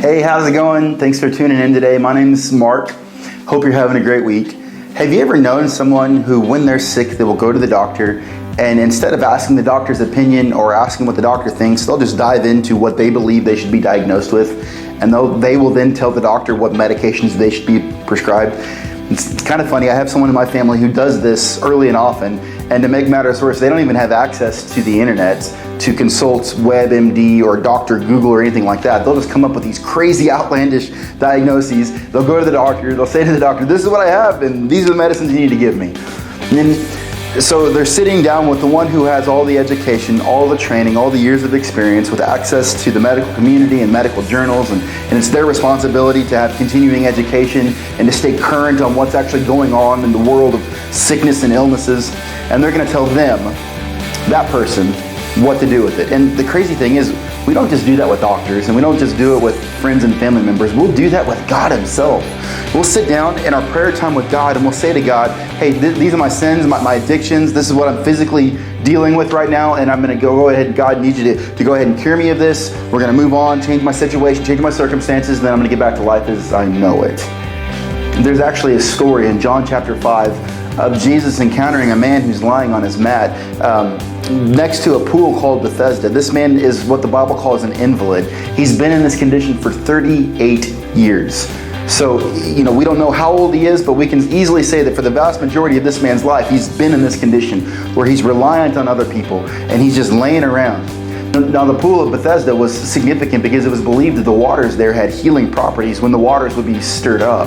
Hey, how's it going? Thanks for tuning in today. My name is Mark. Hope you're having a great week. Have you ever known someone who, when they're sick, they will go to the doctor, and instead of asking the doctor's opinion or asking what the doctor thinks, they'll just dive into what they believe they should be diagnosed with, and they will then tell the doctor what medications they should be prescribed. It's kind of funny. I have someone in my family who does this early and often, and to make matters worse, they don't even have access to the internet to consult WebMD or Dr. Google or anything like that. They'll just come up with these crazy outlandish diagnoses. They'll go to the doctor, they'll say to the doctor, this is what I have and these are the medicines you need to give me. And so they're sitting down with the one who has all the education, all the training, all the years of experience with access to the medical community and medical journals, and it's their responsibility to have continuing education and to stay current on what's actually going on in the world of sickness and illnesses. And they're going to tell them, that person, what to do with it. And the crazy thing is, we don't just do that with doctors, and we don't just do it with friends and family members. We'll do that with God Himself. We'll sit down in our prayer time with God and we'll say to God, hey, these are my sins, my addictions. This is what I'm physically dealing with right now, and I'm going to go ahead. God needs you to go ahead and cure me of this. We're going to move on, change my situation, change my circumstances, and then I'm going to get back to life as I know it. There's actually a story in John chapter 5 of Jesus encountering a man who's lying on his mat next to a pool called Bethesda. This man is what the Bible calls an invalid. He's been in this condition for 38 years. So, we don't know how old he is, but we can easily say that for the vast majority of this man's life, he's been in this condition where he's reliant on other people and he's just laying around. Now, the pool of Bethesda was significant because it was believed that the waters there had healing properties when the waters would be stirred up.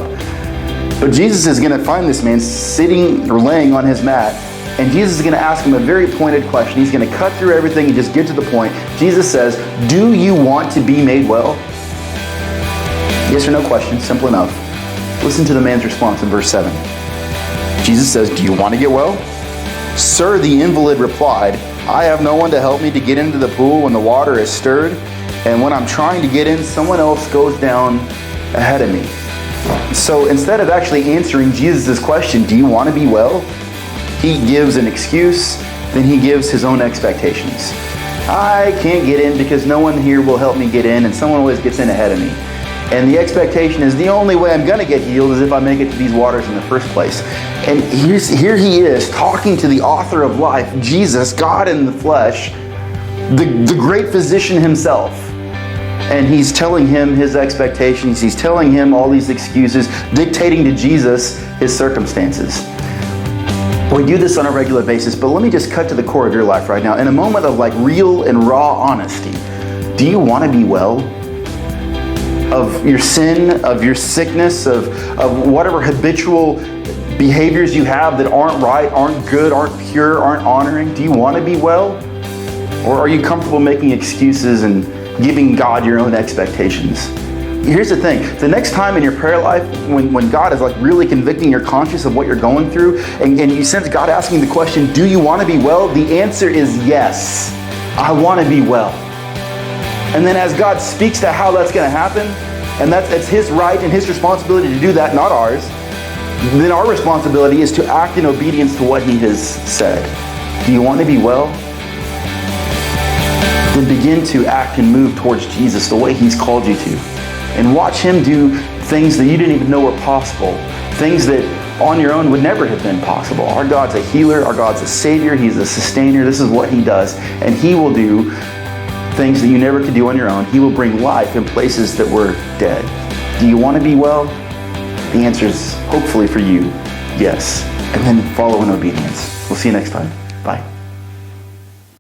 But Jesus is going to find this man sitting or laying on his mat, and Jesus is going to ask him a very pointed question. He's going to cut through everything and just get to the point. Jesus says, do you want to be made well? Yes or no question, simple enough. Listen to the man's response in verse 7. Jesus says, do you want to get well? Sir, the invalid replied, I have no one to help me to get into the pool when the water is stirred, and when I'm trying to get in, someone else goes down ahead of me. So instead of actually answering Jesus' question, do you want to be well? He gives an excuse, then he gives his own expectations. I can't get in because no one here will help me get in, and someone always gets in ahead of me. And the expectation is the only way I'm going to get healed is if I make it to these waters in the first place. And here he is talking to the author of life, Jesus, God in the flesh, the great physician himself. And he's telling him his expectations. He's telling him all these excuses, dictating to Jesus his circumstances. We do this on a regular basis, but let me just cut to the core of your life right now. In a moment of real and raw honesty, do you want to be well? Of your sin, of your sickness, of whatever habitual behaviors you have that aren't right, aren't good, aren't pure, aren't honoring? Do you want to be well? Or are you comfortable making excuses and giving God your own expectations? Here's the thing. The next time in your prayer life, when God is really convicting your conscience of what you're going through, and you sense God asking the question, do you want to be well? The answer is yes. I want to be well. And then as God speaks to how that's going to happen, and that's His right and His responsibility to do that, not ours, then our responsibility is to act in obedience to what He has said. Do you want to be well? Then begin to act and move towards Jesus the way He's called you to. And watch Him do things that you didn't even know were possible. Things that on your own would never have been possible. Our God's a healer. Our God's a savior. He's a sustainer. This is what He does. And He will do things that you never could do on your own. He will bring life in places that were dead. Do you want to be well? The answer is hopefully for you, yes. And then follow in obedience. We'll see you next time. Bye.